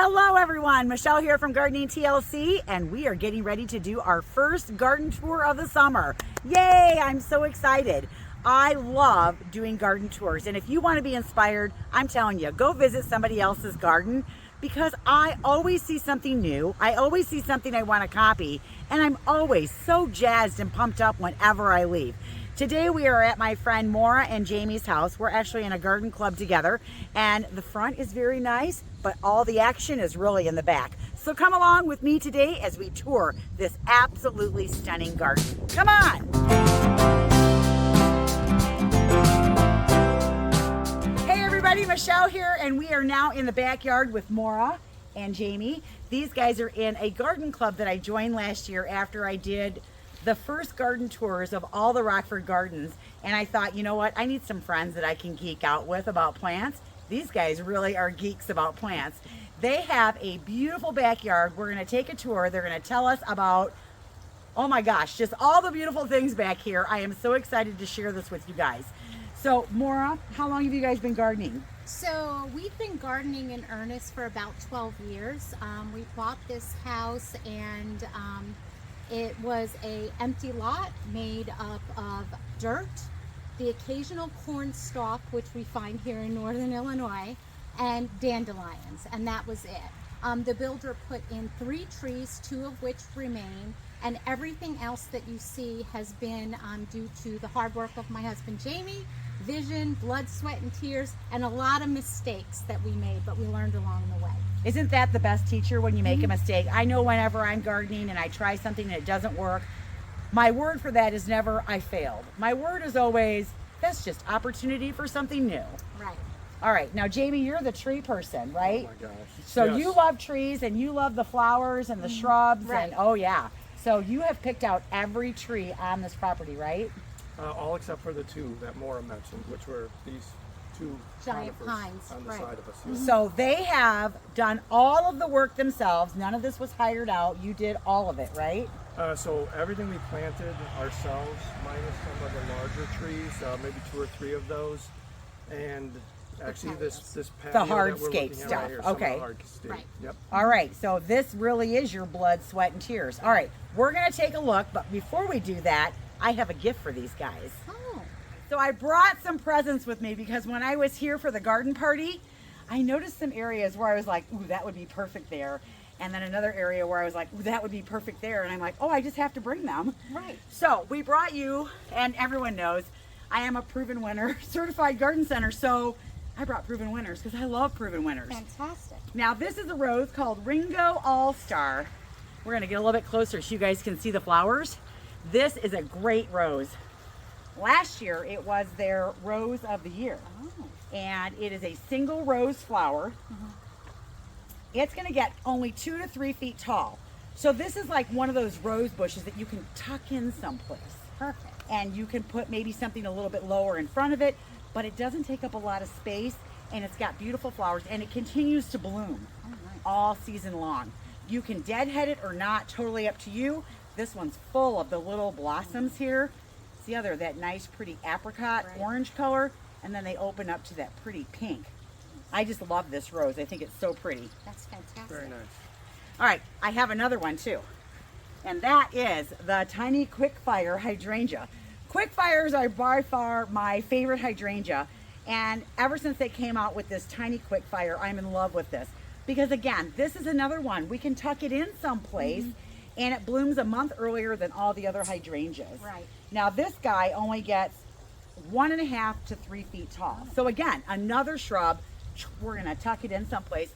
Hello everyone, Michelle here from Gardening TLC, and we are getting ready to do our first garden tour of the summer. Yay, I'm so excited. I love doing garden tours, and if you want to be inspired, I'm telling you, go visit somebody else's garden, because I always see something new. I always see something I want to copy, and I'm always so jazzed and pumped up whenever I leave. Today we are at my friend Maura and Jamie's house. We're actually in a garden club together, and the front is very nice, but all the action is really in the back. So come along with me today as we tour this absolutely stunning garden. Come on! Hey everybody, Michelle here, and we are now in the backyard with Maura and Jamie. These guys are in a garden club that I joined last year after I did the first garden tours of all the Rockford gardens, and I thought, you know what, I need some friends that I can geek out with about plants. These guys really are geeks about plants. They have a beautiful backyard. We're going to take a tour. They're going to tell us about, oh my gosh, just all the beautiful things back here. I am so excited to share this with you guys. So Maura, how long have you guys been gardening? So we've been gardening in earnest for about 12 years. We bought this house, and it was a empty lot made up of dirt, the occasional corn stalk, which we find here in northern Illinois, and dandelions, and that was it. The builder put in 3 trees, 2 of which remain, and everything else that you see has been due to the hard work of my husband Jamie, vision, blood, sweat, and tears, and a lot of mistakes that we made, but we learned along the way. Isn't that the best teacher when you make a mistake? I know whenever I'm gardening and I try something and it doesn't work, my word for that is never, I failed. My word is always, that's just opportunity for something new. Right. All right, now Jamie, you're the tree person, right? Oh my gosh. So Yes. you love trees and you love the flowers and the shrubs, Right. and oh yeah. So you have picked out every tree on this property, right? All except for the 2 that Maura mentioned, which were these 2 Giant conifers pines, on the right. side of us. Here. So they have done all of the work themselves. None of this was hired out. You did all of it, right? So everything we planted ourselves, minus some of the larger trees, maybe 2 or 3 of those, and actually this patio The hardscape that we're looking at stuff, right here, some of the okay. hardscape. Right. Yep. All right, so this really is your blood, sweat, and tears. All right, we're gonna take a look, but before we do that, I have a gift for these guys. Oh. So I brought some presents with me because when I was here for the garden party, I noticed some areas where I was like, ooh, that would be perfect there. And then another area where I was like, ooh, that would be perfect there. And I'm like, oh, I just have to bring them. Right. So we brought you, and everyone knows, I am a proven winner, certified garden center. So I brought proven winners because I love proven winners. Fantastic. Now this is a rose called Ringo All-Star. We're gonna get a little bit closer so you guys can see the flowers. This is a great rose. Last year it was their rose of the year. Oh. And it is a single rose flower. It's gonna get only 2 to 3 feet tall. So this is like one of those rose bushes that you can tuck in someplace. Perfect. And you can put maybe something a little bit lower in front of it, but it doesn't take up a lot of space, and it's got beautiful flowers, and it continues to bloom all season long. You can deadhead it or not, totally up to you. This one's full of the little blossoms here. See how they're that nice, pretty apricot orange color, and then they open up to that pretty pink. I just love this rose. I think it's so pretty. That's fantastic. Very nice. All right, I have another one too. And that is the tiny quickfire hydrangea. Quickfires are by far my favorite hydrangea. And ever since they came out with this tiny quickfire, I'm in love with this. Because again, this is another one. We can tuck it in someplace, and it blooms a month earlier than all the other hydrangeas. Right. Now this guy only gets 1.5 to 3 feet tall. So again, another shrub. We're gonna tuck it in someplace,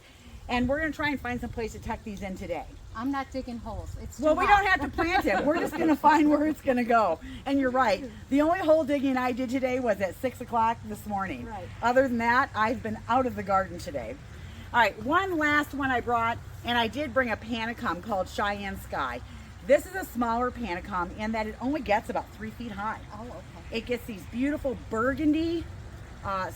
and we're gonna try and find some place to tuck these in today. I'm not digging holes. It's too Well, we hot. don't have to plant it. We're just gonna find where it's gonna go. And you're right. The only hole digging I did today was at 6 o'clock this morning. Right. Other than that, I've been out of the garden today. All right, one last one I brought, and I did bring a panicum called Cheyenne Sky. This is a smaller panicum in that it only gets about 3 feet high. Oh, okay. It gets these beautiful burgundy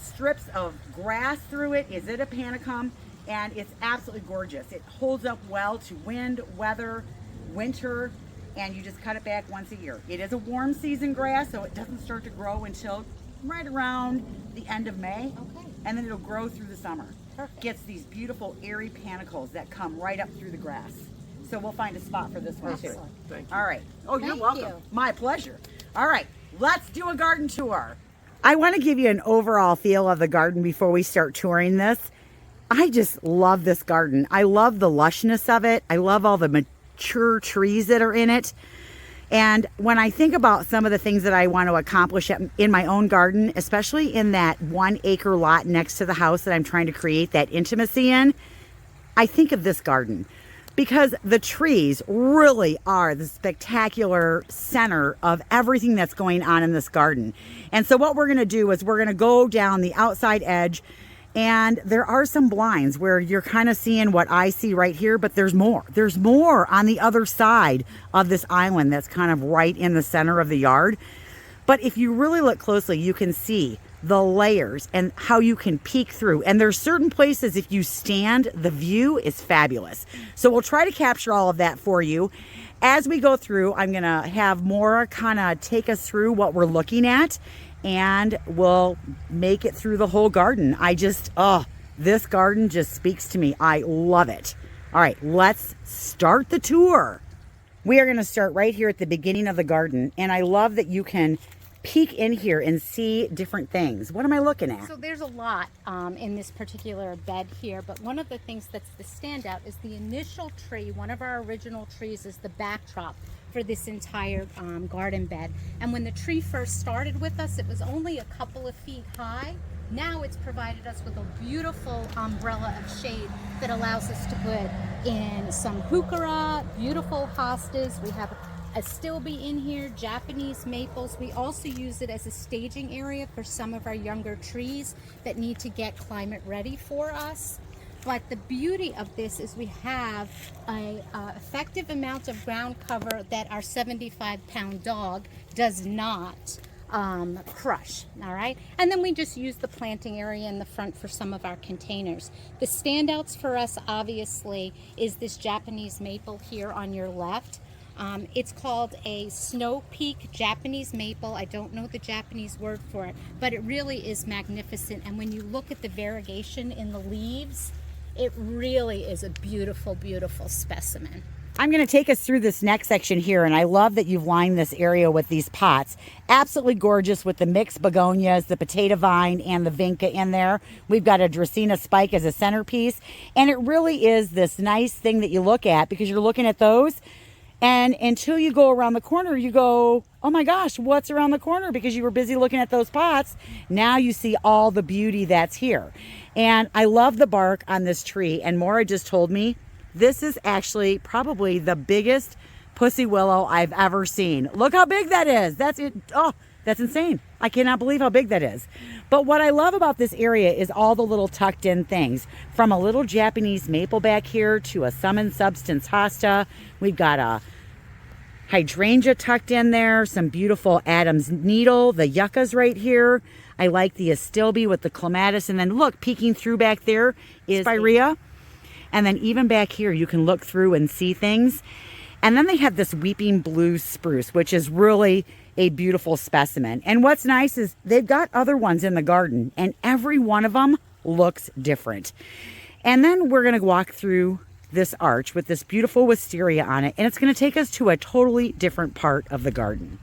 strips of grass through it. Is it a panicum? And it's absolutely gorgeous. It holds up well to wind, weather, winter, and you just cut it back once a year. It is a warm season grass, so it doesn't start to grow until right around the end of May. Okay. And then it'll grow through the summer. Perfect. gets these beautiful airy panicles that come right up through the grass. So we'll find a spot for this one too. Excellent. Thank you. All right. Oh, you're Thank welcome. you. My pleasure. All right, let's do a garden tour. I want to give you an overall feel of the garden before we start touring this. I just love this garden. I love the lushness of it. I love all the mature trees that are in it. And when I think about some of the things that I want to accomplish in my own garden, especially in that 1 acre lot next to the house that I'm trying to create that intimacy in, I think of this garden because the trees really are the spectacular center of everything that's going on in this garden. And so what we're going to do is we're going to go down the outside edge, and there are some blinds where you're kind of seeing what I see right here, but there's more. There's more on the other side of this island that's kind of right in the center of the yard. But if you really look closely, you can see the layers and how you can peek through. And there's certain places, if you stand, the view is fabulous. So we'll try to capture all of that for you. As we go through, I'm going to have Maura kind of take us through what we're looking at, and we'll make it through the whole garden. This garden just speaks to me. I love it. All right, let's start the tour. We are going to start right here at the beginning of the garden, and I love that you can peek in here and see different things. What am I looking at? So there's a lot in this particular bed here, but one of the things that's the standout is the initial tree. One of our original trees is the backdrop for this entire garden bed. And when the tree first started with us, it was only a couple of feet high. Now it's provided us with a beautiful umbrella of shade that allows us to put in some heuchera, beautiful hostas. We have a stilby in here, Japanese maples. We also use it as a staging area for some of our younger trees that need to get climate ready for us. But the beauty of this is we have a effective amount of ground cover that our 75-pound dog does not crush. All right, and then we just use the planting area in the front for some of our containers. The standouts for us obviously is this Japanese maple here on your left. It's called a snow peak Japanese maple. I don't know the Japanese word for it, but it really is magnificent. And when you look at the variegation in the leaves, it really is a beautiful, beautiful specimen. I'm going to take us through this next section here, and I love that you've lined this area with these pots. Absolutely gorgeous with the mixed begonias, the potato vine, and the vinca in there. We've got a Dracaena spike as a centerpiece, and it really is this nice thing that you look at because you're looking at those, and until you go around the corner, you go, oh my gosh, what's around the corner? Because you were busy looking at those pots. Now you see all the beauty that's here. And I love the bark on this tree, and Maura just told me this is actually probably the biggest pussy willow I've ever seen. Look how big that is. That's it. Oh, that's insane. I cannot believe how big that is. But what I love about this area is all the little tucked in things. From a little Japanese maple back here to a summon substance hosta. We've got a hydrangea tucked in there. Some beautiful Adam's needle. The yuccas right here. I like the astilbe with the clematis. And then look, peeking through back there is spirea. And then even back here, you can look through and see things. And then they have this weeping blue spruce, which is really a beautiful specimen. And what's nice is they've got other ones in the garden, and every one of them looks different. And then we're going to walk through this arch with this beautiful wisteria on it, and it's going to take us to a totally different part of the garden.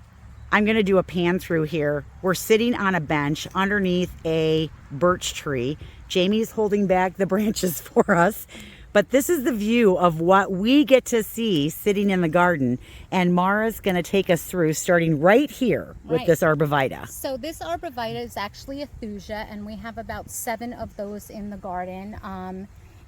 I'm going to do a pan through here. We're sitting on a bench underneath a birch tree. Jamie's holding back the branches for us. But this is the view of what we get to see sitting in the garden. And Maura's going to take us through, starting right here with this arborvitae. So this arborvitae is actually a thuja, and we have about 7 of those in the garden.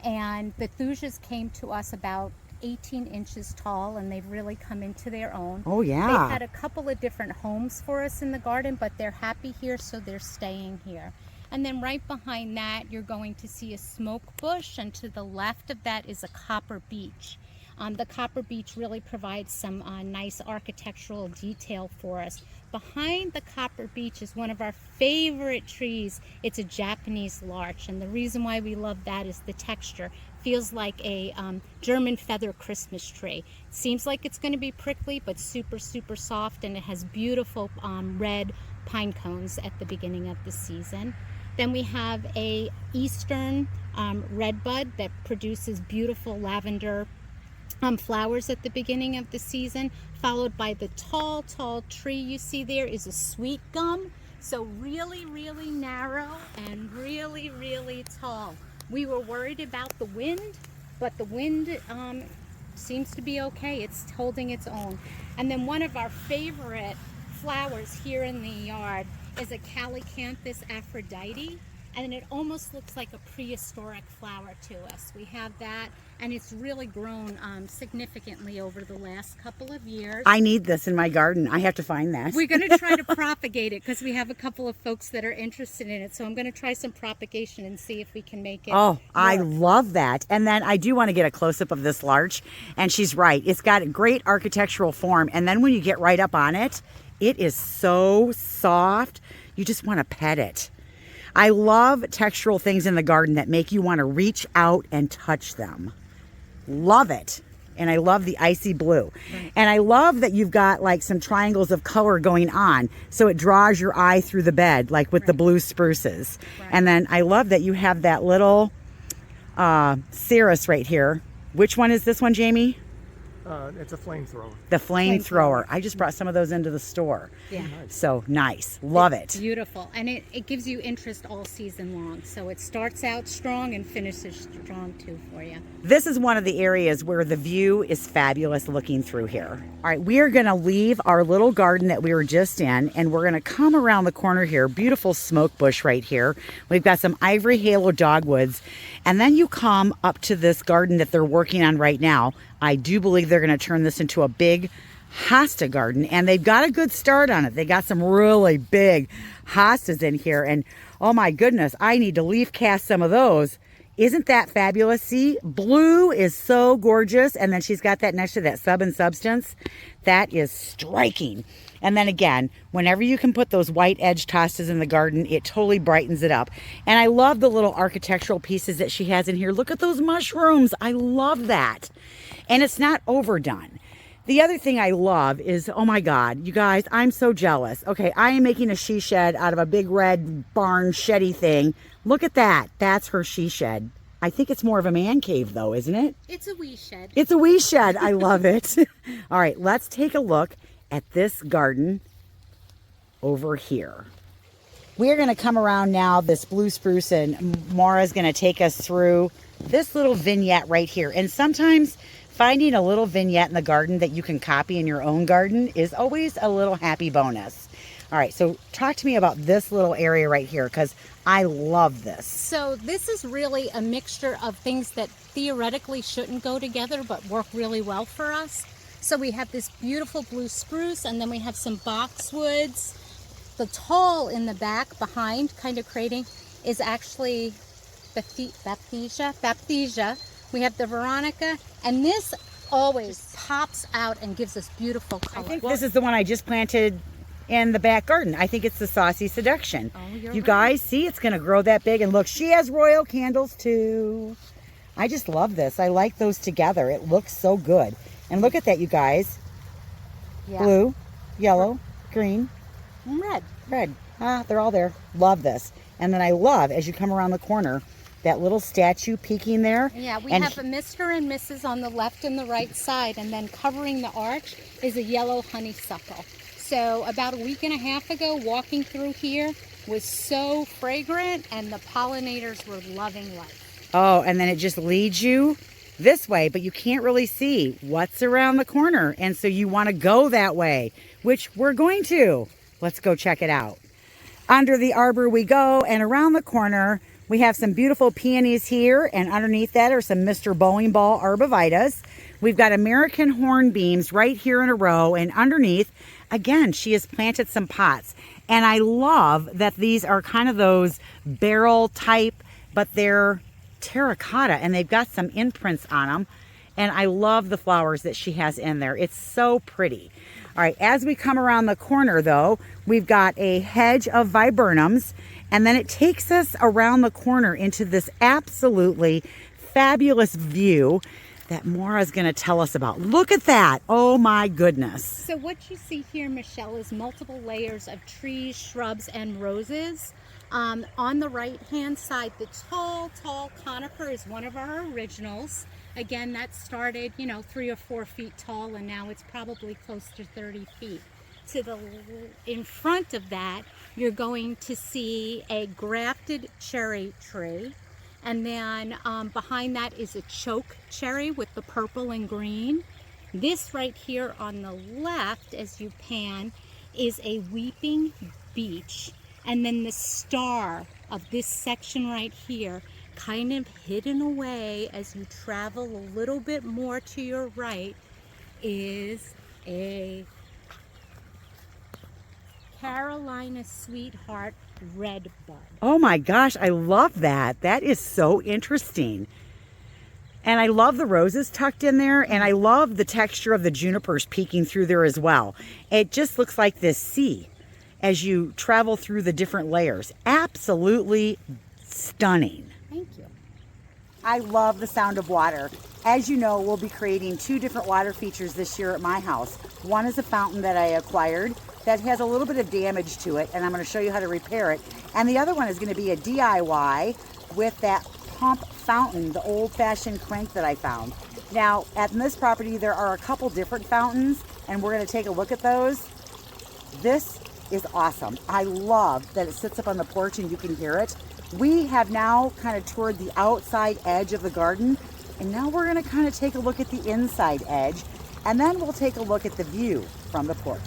And the thujas came to us about 18 inches tall, and they've really come into their own. Oh, yeah. They've had a couple of different homes for us in the garden, but they're happy here, so they're staying here. And then right behind that, you're going to see a smoke bush, and to the left of that is a copper beech. The copper beech really provides some nice architectural detail for us. Behind the copper beech is one of our favorite trees. It's a Japanese larch, and the reason why we love that is the texture. Feels like a German feather Christmas tree. Seems like it's going to be prickly, but super, super soft, and it has beautiful red pine cones at the beginning of the season. Then we have a eastern redbud that produces beautiful lavender flowers at the beginning of the season, followed by the tall tree you see there is a sweet gum. So really narrow and really tall. We were worried about the wind, but the wind seems to be okay. It's holding its own. And then one of our favorite flowers here in the yard is a Calycanthus Aphrodite, and it almost looks like a prehistoric flower to us. We have that, and it's really grown significantly over the last couple of years. I need this in my garden. I have to find that. We're going to try to propagate it because we have a couple of folks that are interested in it. So I'm going to try some propagation and see if we can make it Oh, I work. love that. And then I do want to get a close-up of this larch. And she's right. It's got a great architectural form. And then when you get right up on it, it is so soft. You just want to pet it. I love textural things in the garden that make you want to reach out and touch them. Love it. And I love the icy blue. And I love that you've got like some triangles of color going on, so it draws your eye through the bed, like with the blue spruces. And then I love that you have that little cereus right here. Which one is this one, Jamie? It's a flamethrower. The flamethrower. I just brought some of those into the store. Yeah. So nice. Love it. Beautiful. And it gives you interest all season long. So it starts out strong and finishes strong too for you. This is one of the areas where the view is fabulous looking through here. All right, we are going to leave our little garden that we were just in, and we're going to come around the corner here. Beautiful smoke bush right here. We've got some ivory halo dogwoods, and then you come up to this garden that they're working on right now. I do believe they're going to turn this into a big hosta garden, and they've got a good start on it. They got some really big hostas in here, and oh my goodness, I need to leaf cast some of those. Isn't that fabulous? See, blue is so gorgeous, and then she's got that next to that sub and substance. That is striking. And then again, whenever you can put those white edged hostas in the garden, it totally brightens it up. And I love the little architectural pieces that she has in here. Look at those mushrooms. I love that. And it's not overdone. The other thing I love is, oh my God, you guys, I'm so jealous. Okay, I am making a she shed out of a big red barn sheddy thing. Look at that. That's her she shed. I think it's more of a man cave though, isn't it? It's a wee shed. It's a wee shed. I love it. All right, let's take a look at this garden over here. We're going to come around now this blue spruce, and Maura's going to take us through this little vignette right here. And sometimes finding a little vignette in the garden that you can copy in your own garden is always a little happy bonus. All right, so talk to me about this little area right here, because I love this. So this is really a mixture of things that theoretically shouldn't go together but work really well for us. So we have this beautiful blue spruce, and then we have some boxwoods. The tall in the back behind, kind of creating, is actually Baptisia. We have the Veronica, and this always pops out and gives us beautiful color. I think this is the one I just planted in the back garden. I think it's the Saucy Seduction. Oh, you're you right. guys see, it's going to grow that big. And look, she has royal candles too. I just love this. I like those together. It looks so good. And look at that, you guys. Yeah. Blue, yellow, green, Red. red. They're all there. Love this. And then I love, as you come around the corner, that little statue peeking there. Yeah, we And have a Mr. and Mrs. on the left and the right side, and then covering the arch is a yellow honeysuckle. So about a week and a half ago, walking through here was so fragrant, and the pollinators were loving life. Oh, and then it just leads you this way, but you can't really see what's around the corner. And so you want to go that way, which we're going to. Let's go check it out. Under the arbor we go, and around the corner, we have some beautiful peonies here, and underneath that are some Mr. Bowling Ball arbovitas. We've got American hornbeams right here in a row, and underneath, again, she has planted some pots. And I love that these are kind of those barrel type, but they're terracotta, and they've got some imprints on them. And I love the flowers that she has in there. It's so pretty. All right, as we come around the corner though, we've got a hedge of viburnums, and then it takes us around the corner into this absolutely fabulous view that Maura's going to tell us about. Look at that. Oh my goodness. So what you see here, Michelle, is multiple layers of trees, shrubs, and roses. On the right hand side, the tall conifer is one of our originals. Again, that started, 3 or 4 feet tall, and now it's probably close to 30 feet. In front of that, you're going to see a grafted cherry tree. And then behind that is a choke cherry with the purple and green. This right here on the left, as you pan, is a weeping beech. And then the star of this section right here, kind of hidden away as you travel a little bit more to your right, is a Carolina Sweetheart red bud. Oh my gosh, I love that. That is so interesting. And I love the roses tucked in there, and I love the texture of the junipers peeking through there as well. It just looks like this sea as you travel through the different layers. Absolutely stunning. Thank you. I love the sound of water. As you know, we'll be creating 2 different water features this year at my house. One is a fountain that I acquired that has a little bit of damage to it, and I'm going to show you how to repair it. And the other one is going to be a DIY with that pump fountain, the old-fashioned crank that I found. Now, at this property, there are a couple different fountains, and we're going to take a look at those. This is awesome. I love that it sits up on the porch and you can hear it. We have now kind of toured the outside edge of the garden, and now we're going to kind of take a look at the inside edge, and then we'll take a look at the view from the porch.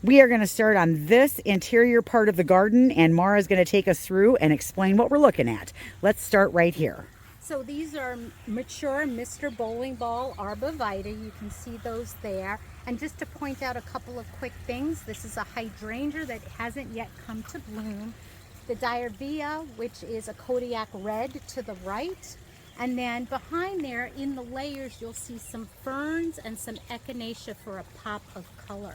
We are going to start on this interior part of the garden, and Maura is going to take us through and explain what we're looking at. Let's start right here. So these are mature Mr. Bowling Ball Arborvitae. You can see those there. And just to point out a couple of quick things, this is a hydrangea that hasn't yet come to bloom. The Diarrhea, which is a Kodiak Red to the right. And then behind there, in the layers, you'll see some ferns and some echinacea for a pop of color.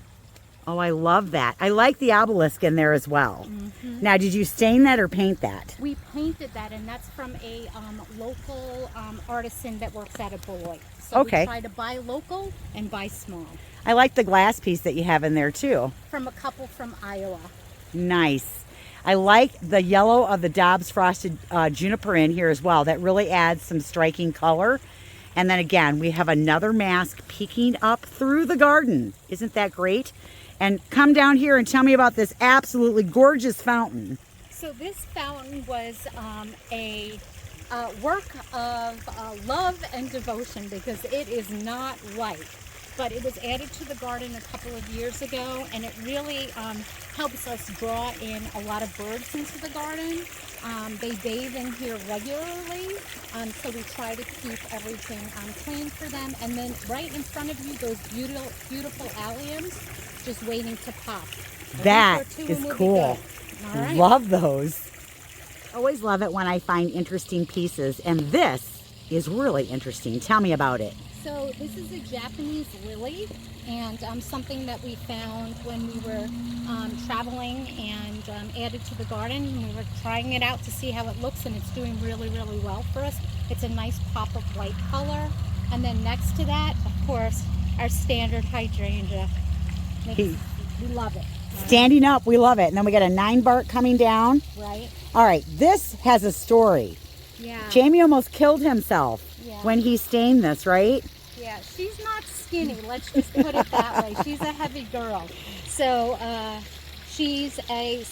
Oh, I love that. I like the obelisk in there as well. Mm-hmm. Now, did you stain that or paint that? We painted that, and that's from a local artisan that works out of Beloit. So okay. We try to buy local and buy small. I like the glass piece that you have in there too. From a couple from Iowa. Nice. I like the yellow of the Dobbs frosted juniper in here as well. That really adds some striking color. And then again, we have another mask peeking up through the garden. Isn't that great? And come down here and tell me about this absolutely gorgeous fountain. So this fountain was a work of love and devotion, because it is not white. But it was added to the garden a couple of years ago, and it really helps us draw in a lot of birds into the garden. They bathe in here regularly, so we try to keep everything clean for them. And then right in front of you, those beautiful alliums just waiting to pop. That is cool. Right. Love those. Always love it when I find interesting pieces, and this is really interesting. Tell me about it. So this is a Japanese lily, and something that we found when we were traveling and added to the garden. And we were trying it out to see how it looks, and it's doing really, really well for us. It's a nice pop of white color. And then next to that, of course, our standard hydrangea. We love it. Standing up, we love it. And then we got a 9 bark coming down. Right. All right, this has a story. Yeah. Jamie almost killed himself when he stained this, right? Yeah, she's not skinny, let's just put it that way. She's a heavy girl. So she's a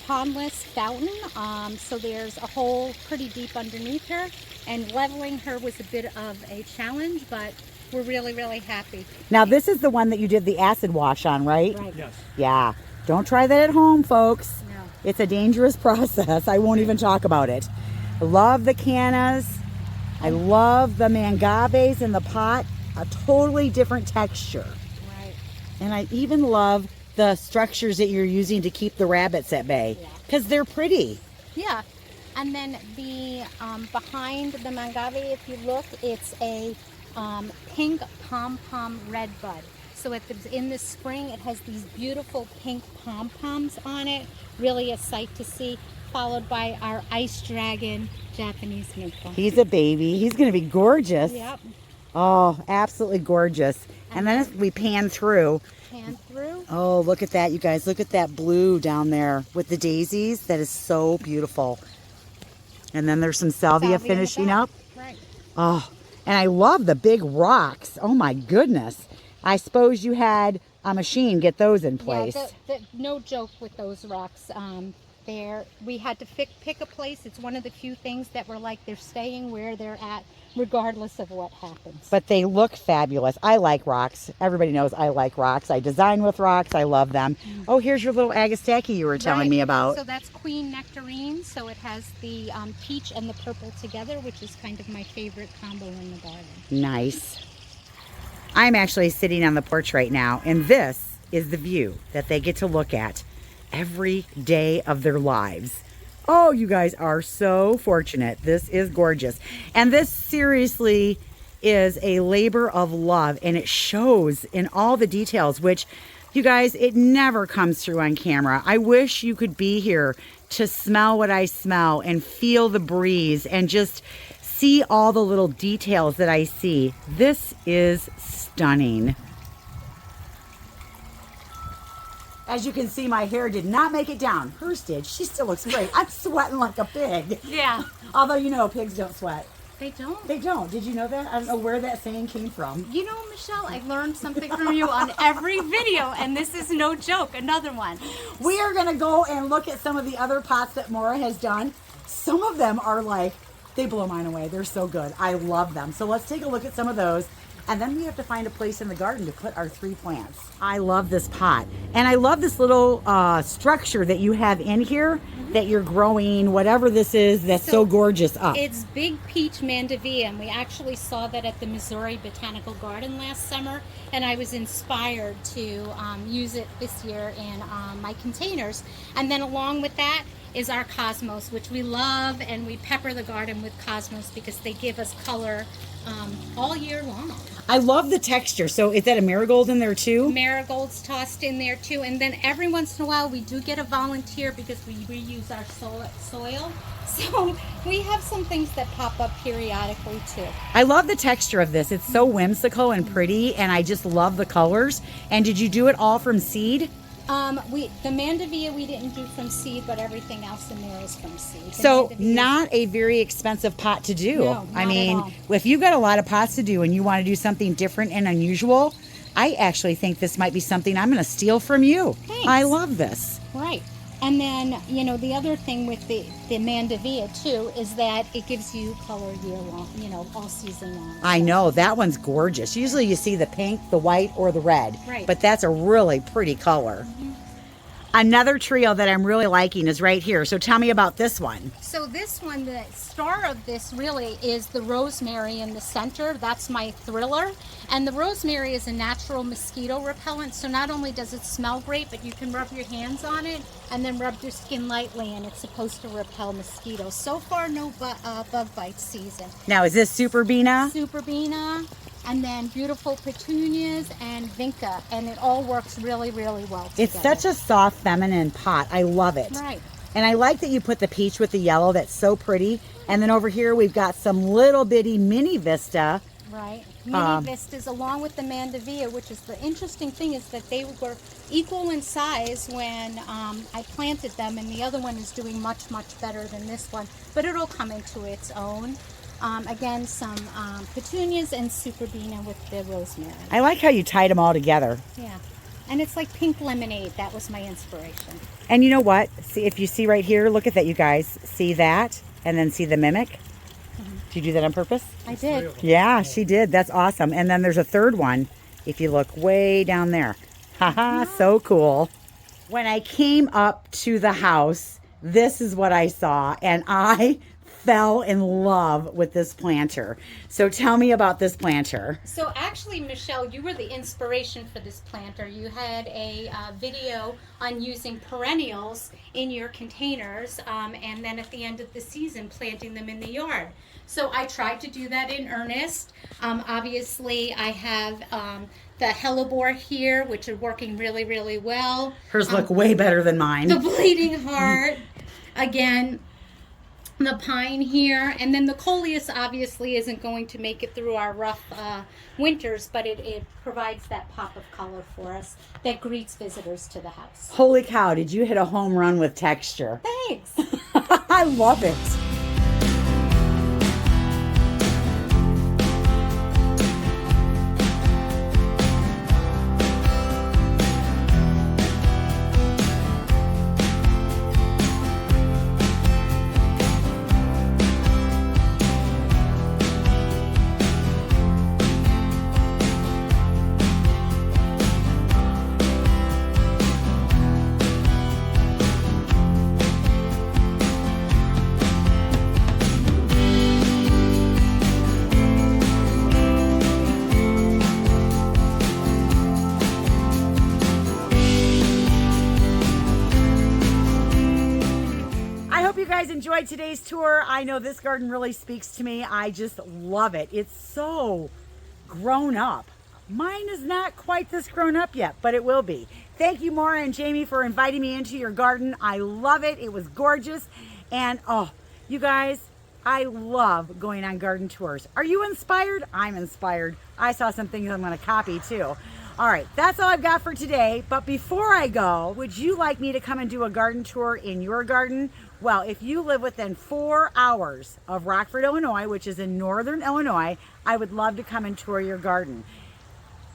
pondless fountain, so there's a hole pretty deep underneath her, and leveling her was a bit of a challenge, but we're really, really happy. Now this is the one that you did the acid wash on, right? Right. Yes. Yeah. Don't try that at home, folks. No. It's a dangerous process. I won't even talk about it. I love the cannas. I love the mangaves in the pot. A totally different texture. Right. And I even love the structures that you're using to keep the rabbits at bay, because they're pretty. Yeah. And then the behind the mangave, if you look, it's a pink pom-pom red bud. So in the spring, it has these beautiful pink pom-poms on it. Really a sight to see, followed by our ice dragon Japanese maple. He's a baby. He's going to be gorgeous. Yep. Oh, absolutely gorgeous. And then as we pan through, Oh, look at that, you guys. Look at that blue down there with the daisies. That is so beautiful. And then there's some salvia in the finishing back. up. Right. Oh, and I love the big rocks. Oh my goodness. I suppose you had a machine get those in place. Yeah, no joke with those rocks. We had to pick a place. It's one of the few things that were like they're staying where they're at regardless of what happens. But they look fabulous. I like rocks. Everybody knows I like rocks. I design with rocks. I love them. Oh, here's your little Agastaki you were telling me about. So that's Queen Nectarine. So it has the peach and the purple together, which is kind of my favorite combo in the garden. Nice. I'm actually sitting on the porch right now, and this is the view that they get to look at every day of their lives. Oh, you guys are so fortunate. This is gorgeous. And this seriously is a labor of love, and it shows in all the details, which, you guys, it never comes through on camera. I wish you could be here to smell what I smell and feel the breeze and just see all the little details that I see. This is stunning. As you can see, my hair did not make it down. Hers did. She still looks great. I'm sweating like a pig. Yeah. Although, you know, pigs don't sweat. They don't? They don't. Did you know that? I don't know where that saying came from. You know, Michelle, I learned something from you on every video, and this is no joke. Another one. We are going to go and look at some of the other pots that Maura has done. Some of them are like, they blow mine away. They're so good. I love them. So let's take a look at some of those. And then we have to find a place in the garden to put our 3 plants. I love this pot. And I love this little structure that you have in here that you're growing, whatever this is, that's so gorgeous up. It's Big Peach Mandevilla, and we actually saw that at the Missouri Botanical Garden last summer, and I was inspired to use it this year in my containers. And then along with that is our cosmos, which we love, and we pepper the garden with cosmos because they give us color all year long. I love the texture. So is that a marigold in there too? Marigolds tossed in there too, and then every once in a while we do get a volunteer because we reuse our soil. So we have some things that pop up periodically too. I love the texture of this. It's so whimsical and pretty, and I just love the colors. And did you do it all from seed? The Mandevilla we didn't do from seed, but everything else in there is from seed. So not a very expensive pot to do. No, I not mean, at all. if you've got a lot of pots to do and you want to do something different and unusual, I actually think this might be something I'm going to steal from you. Thanks. I love this. Right. And then, you know, the other thing with the Mandevilla too is that it gives you color year long, you know, all season long. I know, that one's gorgeous. Usually you see the pink, the white, or the red. Right. But that's a really pretty color. Another trio that I'm really liking is right here. So tell me about this one. So this one, the star of this really is the rosemary in the center. That's my thriller. And the rosemary is a natural mosquito repellent. So not only does it smell great, but you can rub your hands on it and then rub your skin lightly, and it's supposed to repel mosquitoes. So far, no bug bite season. Now, is this Super Bina? Superbina, and then beautiful petunias and vinca, and it all works really, really well together. It's such a soft, feminine pot. I love it. Right. And I like that you put the peach with the yellow. That's so pretty. And then over here, we've got some little bitty mini Vista. Right. Mini vistas along with the Mandevilla, which is the interesting thing is that they were equal in size when I planted them, and the other one is doing much, much better than this one. But it'll come into its own. Again, some petunias and Superbina with the rosemary. I like how you tied them all together. Yeah. And it's like pink lemonade. That was my inspiration. And you know what? See, if you see right here, look at that, you guys. See that? And then see the mimic? Did you do that on purpose? I did. Yeah, she did. That's awesome. And then there's a third one, if you look way down there. Haha, so cool. When I came up to the house, this is what I saw, and I fell in love with this planter. So tell me about this planter. So actually, Michelle, you were the inspiration for this planter. You had a video on using perennials in your containers, and then at the end of the season planting them in the yard. So I tried to do that in earnest. Obviously, I have the hellebore here, which are working really, really well. Hers look way better than mine. The bleeding heart. Again, the pine here, and then the coleus obviously isn't going to make it through our rough winters, but it provides that pop of color for us that greets visitors to the house. Holy cow, did you hit a home run with texture? Thanks. I love it. Guys enjoyed today's tour. I know this garden really speaks to me. I just love it. It's so grown up. Mine is not quite this grown up yet, but it will be. Thank you, Maura and Jamie, for inviting me into your garden. I love it. It was gorgeous. And oh, you guys, I love going on garden tours. Are you inspired? I'm inspired. I saw some things I'm going to copy too. All right, that's all I've got for today. But before I go, would you like me to come and do a garden tour in your garden? Well, if you live within 4 hours of Rockford, Illinois, which is in northern Illinois, I would love to come and tour your garden.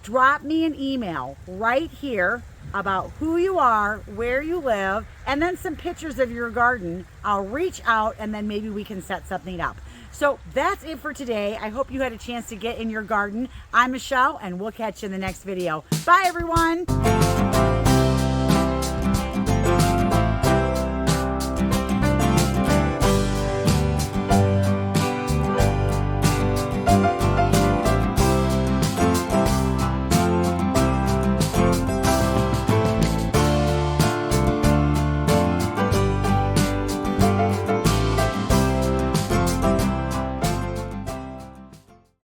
Drop me an email right here about who you are, where you live, and then some pictures of your garden. I'll reach out and then maybe we can set something up. So that's it for today. I hope you had a chance to get in your garden. I'm Michelle, and we'll catch you in the next video. Bye, everyone.